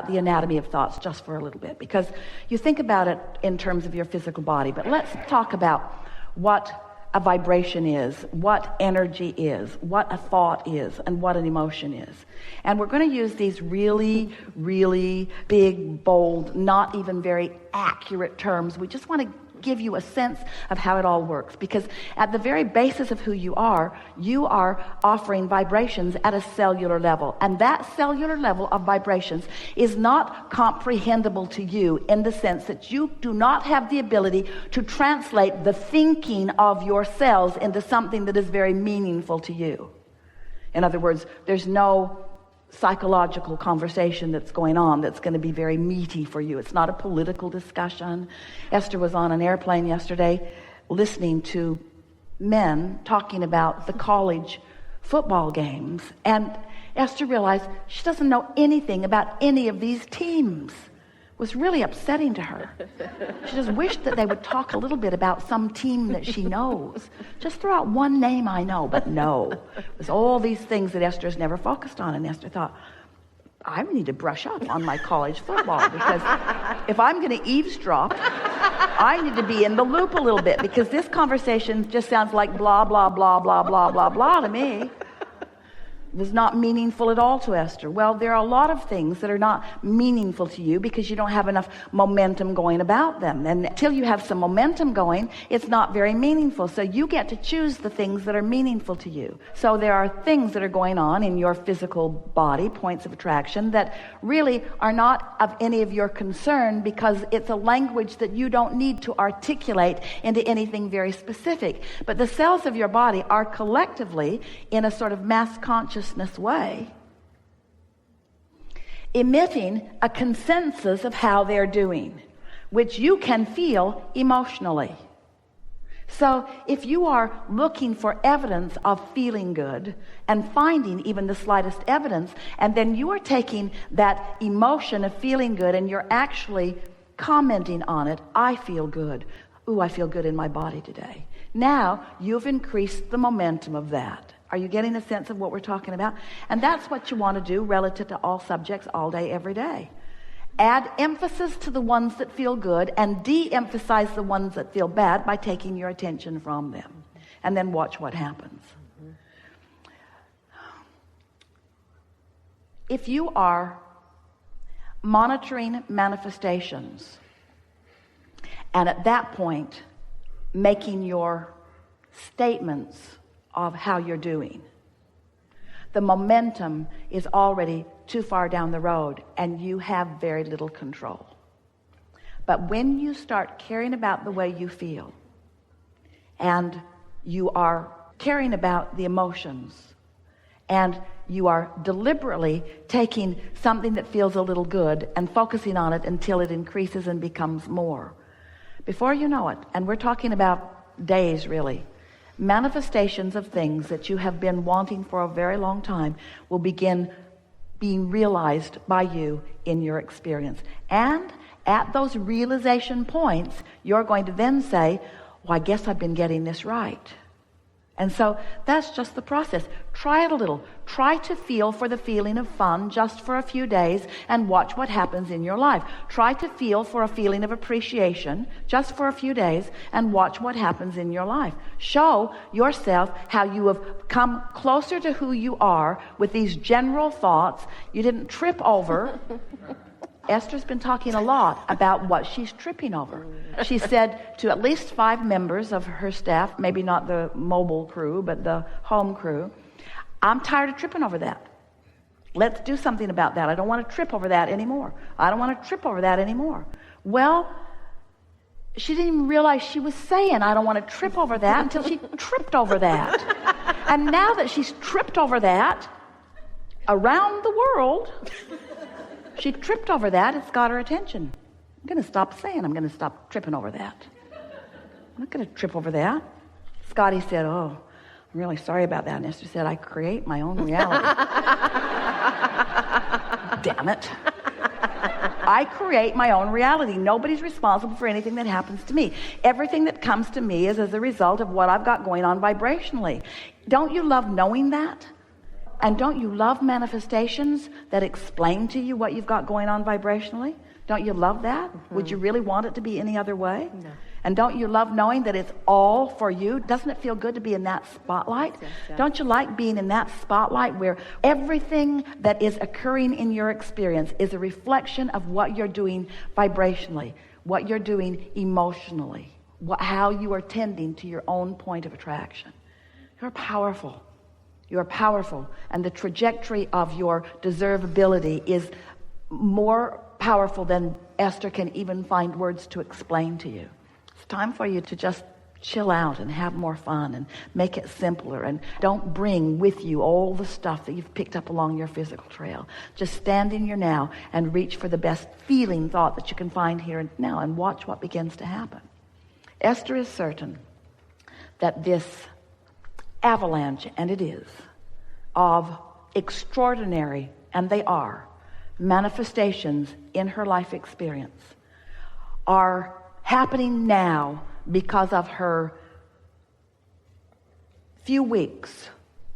about the anatomy of thoughts just for a little bit, because you think about it in terms of your physical body, but let's talk about what a vibration is, what energy is, what a thought is, and what an emotion is. And we're going to use these really, really big, bold, not even very accurate terms. We just want to give you a sense of how it all works, because at the very basis of who you are offering vibrations at a cellular level, and that cellular level of vibrations is not comprehensible to you in the sense that you do not have the ability to translate the thinking of your cells into something that is very meaningful to you. In other words, there's no psychological conversation that's going on that's going to be very meaty for you. It's not a political discussion. Esther was on an airplane yesterday listening to men talking about the college football games, and Esther realized she doesn't know anything about any of these teams. It was really upsetting to her. She just wished that they would talk a little bit about some team that she knows. Just throw out one name I know, but no. It was all these things that Esther's never focused on, and Esther thought, I need to brush up on my college football, because if I'm going to eavesdrop, I need to be in the loop a little bit, because this conversation just sounds like blah, blah, blah, blah, blah, blah, blah to me. It was not meaningful at all to Esther. Well, there are a lot of things that are not meaningful to you because you don't have enough momentum going about them. And until you have some momentum going, it's not very meaningful. So you get to choose the things that are meaningful to you. So there are things that are going on in your physical body, points of attraction, that really are not of any of your concern, because it's a language that you don't need to articulate into anything very specific. But the cells of your body are collectively, in a sort of mass consciousness way, emitting a consensus of how they're doing, which you can feel emotionally. So if you are looking for evidence of feeling good and finding even the slightest evidence, and then you are taking that emotion of feeling good and you're actually commenting on it, I feel good. Ooh, I feel good in my body today. Now you've increased the momentum of that. Are you getting a sense of what we're talking about? And that's what you want to do relative to all subjects all day, every day. Add emphasis to the ones that feel good and de-emphasize the ones that feel bad by taking your attention from them. And then watch what happens. If you are monitoring manifestations, and at that point making your statements of how you're doing, the momentum is already too far down the road and you have very little control. But when you start caring about the way you feel, and you are caring about the emotions, and you are deliberately taking something that feels a little good and focusing on it until it increases and becomes more, before you know it, and we're talking about days really, manifestations of things that you have been wanting for a very long time will begin being realized by you in your experience. And at those realization points, you're going to then say, well, I guess I've been getting this right. And so that's just the process. Try it a little. Try to feel for the feeling of fun just for a few days and watch what happens in your life. Try to feel for a feeling of appreciation just for a few days and watch what happens in your life. Show yourself how you have come closer to who you are with these general thoughts. You didn't trip over. Esther's been talking a lot about what she's tripping over. She said to at least 5 members of her staff, maybe not the mobile crew, but the home crew, I'm tired of tripping over that. Let's do something about that. I don't want to trip over that anymore. I don't want to trip over that anymore. Well, she didn't even realize she was saying, I don't want to trip over that, until she tripped over that. And now that she's tripped over that, around the world, she tripped over that. It's got her attention. I'm going to stop saying I'm going to stop tripping over that. I'm not going to trip over that. Scotty said, oh, I'm really sorry about that. And Esther said, I create my own reality. Damn it. I create my own reality. Nobody's responsible for anything that happens to me. Everything that comes to me is as a result of what I've got going on vibrationally. Don't you love knowing that? And don't you love manifestations that explain to you what you've got going on vibrationally? Don't you love that? Would you really want it to be any other way? No. And don't you love knowing that it's all for you? Doesn't it feel good to be in that spotlight? Yes. Don't you like being in that spotlight where everything that is occurring in your experience is a reflection of what you're doing vibrationally, what you're doing emotionally, how you are tending to your own point of attraction? You're powerful. You're powerful. And the trajectory of your deservability is more powerful than Esther can even find words to explain to you. It's time for you to just chill out and have more fun and make it simpler, and don't bring with you all the stuff that you've picked up along your physical trail. Just stand in your now and reach for the best feeling thought that you can find here and now, and watch what begins to happen. Esther is certain that this avalanche, and it is, of extraordinary, and they are, manifestations in her life experience are happening now because of her few weeks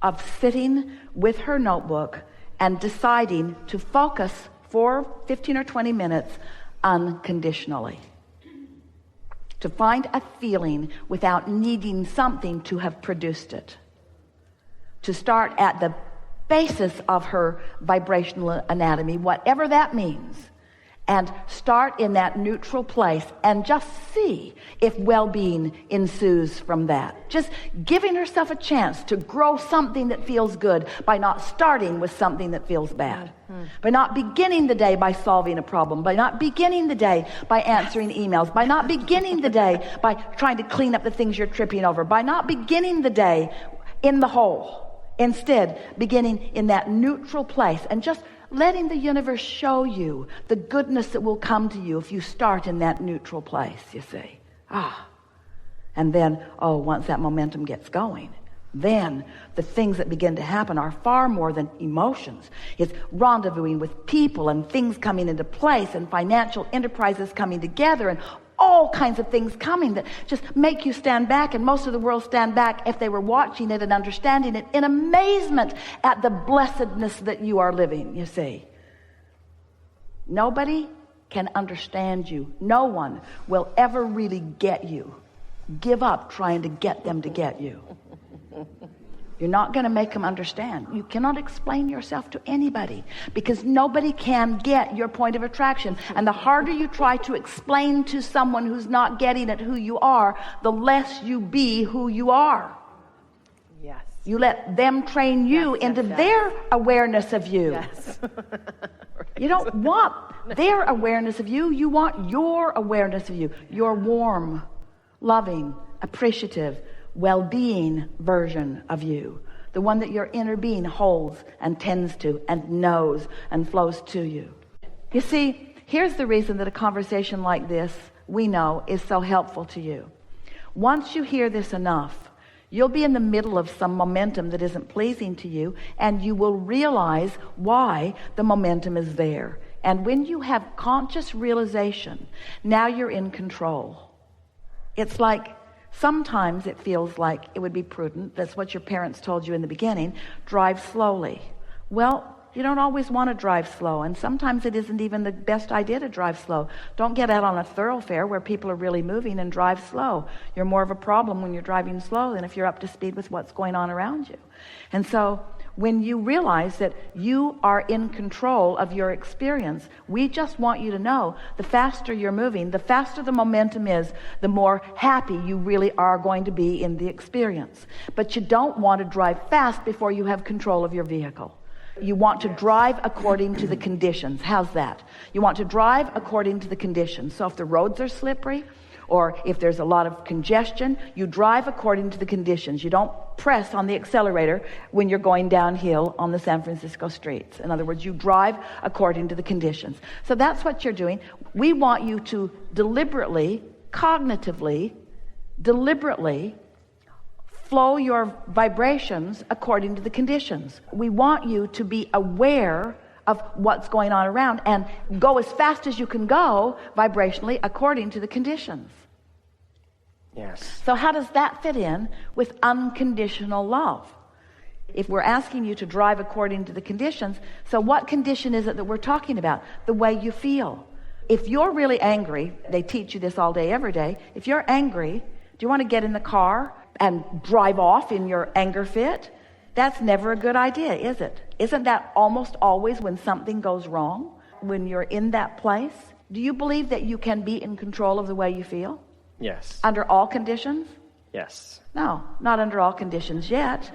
of sitting with her notebook and deciding to focus for 15 or 20 minutes unconditionally. To find a feeling without needing something to have produced it. To start at the basis of her vibrational anatomy, whatever that means, and start in that neutral place and just see if well-being ensues from that. Just giving herself a chance to grow something that feels good by not starting with something that feels bad. By not beginning the day by solving a problem, by not beginning the day by answering emails, by not beginning the day by trying to clean up the things you're tripping over, by not beginning the day in the hole. Instead, beginning in that neutral place and just letting the universe show you the goodness that will come to you if you start in that neutral place, you see. And then, once that momentum gets going, then the things that begin to happen are far more than emotions. It's rendezvousing with people and things coming into place and financial enterprises coming together and all kinds of things coming that just make you stand back, and most of the world stand back if they were watching it and understanding it in amazement at the blessedness that you are living, you see. Nobody can understand you. No one will ever really get you. Give up trying to get them to get you. You're not going to make them understand. You cannot explain yourself to anybody because nobody can get your point of attraction. And the harder you try to explain to someone who's not getting it who you are, the less you be who you are. Yes. You let them train you into their awareness of you. Yes. You don't want their awareness of you. You want your awareness of you. Your warm, loving, appreciative, well-being version of you, the one that your inner being holds and tends to and knows and flows to you. You see, here's the reason that a conversation like this, we know, is so helpful to you. Once you hear this enough, you'll be in the middle of some momentum that isn't pleasing to you, and you will realize why the momentum is there. And when you have conscious realization, now you're in control. It's like, sometimes it feels like it would be prudent, that's what your parents told you in the beginning, drive slowly. Well, you don't always want to drive slow, and sometimes it isn't even the best idea to drive slow. Don't get out on a thoroughfare where people are really moving and drive slow. You're more of a problem when you're driving slow than if you're up to speed with what's going on around you. And so when you realize that you are in control of your experience, we just want you to know the faster you're moving, the faster the momentum is, the more happy you really are going to be in the experience. But you don't want to drive fast before you have control of your vehicle. You want to drive according to the conditions. How's that? You want to drive according to the conditions. So if the roads are slippery, or if there's a lot of congestion, you drive according to the conditions. You don't press on the accelerator when you're going downhill on the San Francisco streets. In other words, you drive according to the conditions. So that's what you're doing. We want you to deliberately, cognitively, deliberately flow your vibrations according to the conditions. We want you to be aware of what's going on around and go as fast as you can go vibrationally according to the conditions. Yes. So how does that fit in with unconditional love? If we're asking you to drive according to the conditions, so what condition is it that we're talking about? The way you feel. If you're really angry, they teach you this all day, every day. If you're angry, do you want to get in the car and drive off in your anger fit? That's never a good idea, is it? Isn't that almost always when something goes wrong? When you're in that place? Do you believe that you can be in control of the way you feel? Yes. Under all conditions? Yes. No, not under all conditions yet.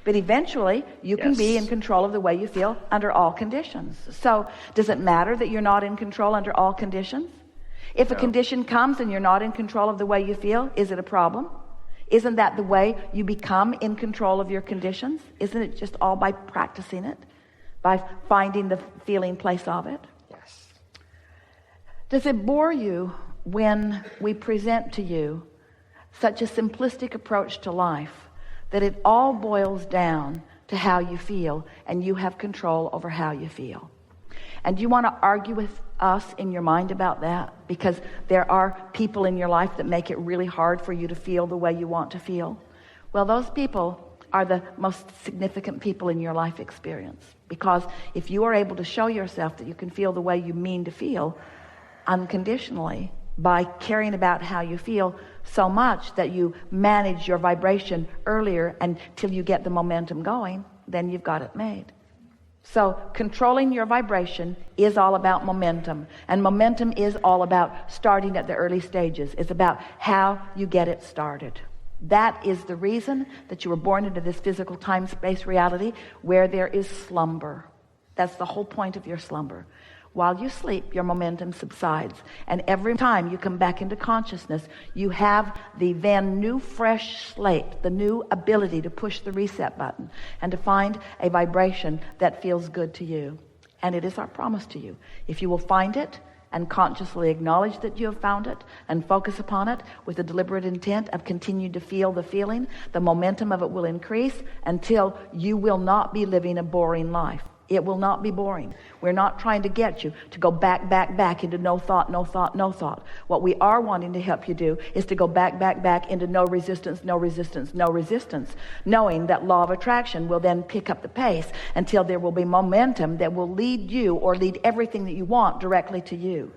But eventually, you can be in control of the way you feel under all conditions. So, does it matter that you're not in control under all conditions? If a condition comes and you're not in control of the way you feel, is it a problem? Isn't that the way you become in control of your conditions? Isn't it just all by practicing it? By finding the feeling place of it? Yes. Does it bore you when we present to you such a simplistic approach to life that it all boils down to how you feel and you have control over how you feel? And do you want to argue with us in your mind about that? Because there are people in your life that make it really hard for you to feel the way you want to feel. Well, those people are the most significant people in your life experience. Because if you are able to show yourself that you can feel the way you mean to feel unconditionally by caring about how you feel so much that you manage your vibration earlier until you get the momentum going, then you've got it made. So controlling your vibration is all about momentum, and momentum is all about starting at the early stages. It's about how you get it started. That is the reason that you were born into this physical time-space reality where there is slumber. That's the whole point of your slumber. While you sleep, your momentum subsides. And every time you come back into consciousness, you have the then new fresh slate, the new ability to push the reset button and to find a vibration that feels good to you. And it is our promise to you. If you will find it and consciously acknowledge that you have found it and focus upon it with the deliberate intent of continuing to feel the feeling, the momentum of it will increase until you will not be living a boring life. It will not be boring. We're not trying to get you to go back into no thought. What we are wanting to help you do is to go back into no resistance, knowing that law of attraction will then pick up the pace until there will be momentum that will lead you or lead everything that you want directly to you.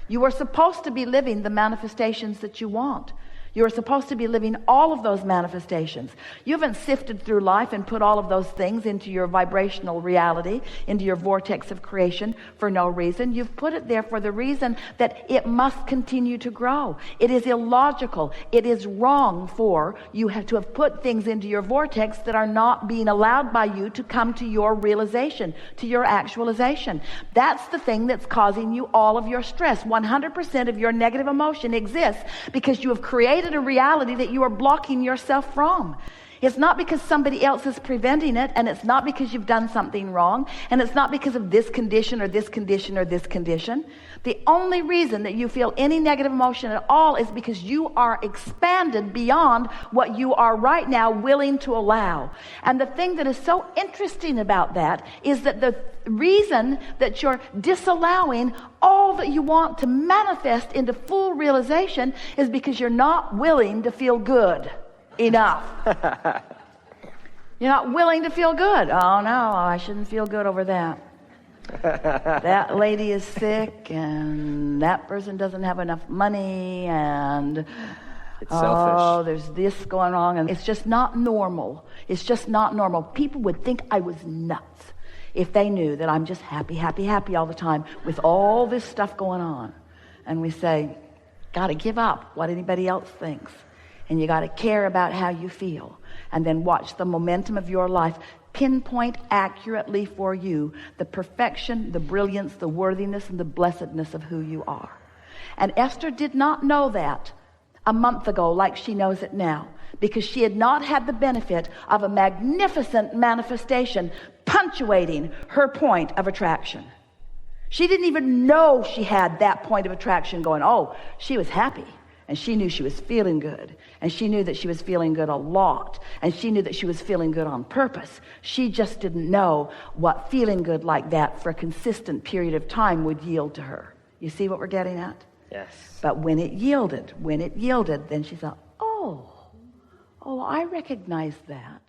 You are supposed to be living the manifestations that you want. You're supposed to be living all of those manifestations. You haven't sifted through life and put all of those things into your vibrational reality, into your vortex of creation for no reason. You've put it there for the reason that it must continue to grow. It is illogical. It is wrong for you to have put things into your vortex that are not being allowed by you to come to your realization, to your actualization. That's the thing that's causing you all of your stress. 100% of your negative emotion exists because you have created a reality that you are blocking yourself from. It's not because somebody else is preventing it, and it's not because you've done something wrong, and it's not because of this condition or this condition or this condition. The only reason that you feel any negative emotion at all is because you are expanded beyond what you are right now willing to allow. And the thing that is so interesting about that is that the reason that you're disallowing all that you want to manifest into full realization is because you're not willing to feel good enough. You're not willing to feel good. Oh no, I shouldn't feel good over that. That lady is sick, and that person doesn't have enough money, and it's selfish. There's this going on, and it's just not normal. It's just not normal. People would think I was nuts if they knew that I'm just happy all the time with all this stuff going on. And we say, gotta give up what anybody else thinks, and you gotta care about how you feel, and then watch the momentum of your life pinpoint accurately for you the perfection, the brilliance, the worthiness, and the blessedness of who you are. And Esther did not know that a month ago like she knows it now, because she had not had the benefit of a magnificent manifestation punctuating her point of attraction. She didn't even know she had that point of attraction going. Oh, she was happy. And she knew she was feeling good. And she knew that she was feeling good a lot. And she knew that she was feeling good on purpose. She just didn't know what feeling good like that for a consistent period of time would yield to her. You see what we're getting at? Yes. But when it yielded, then she thought, oh, I recognize that.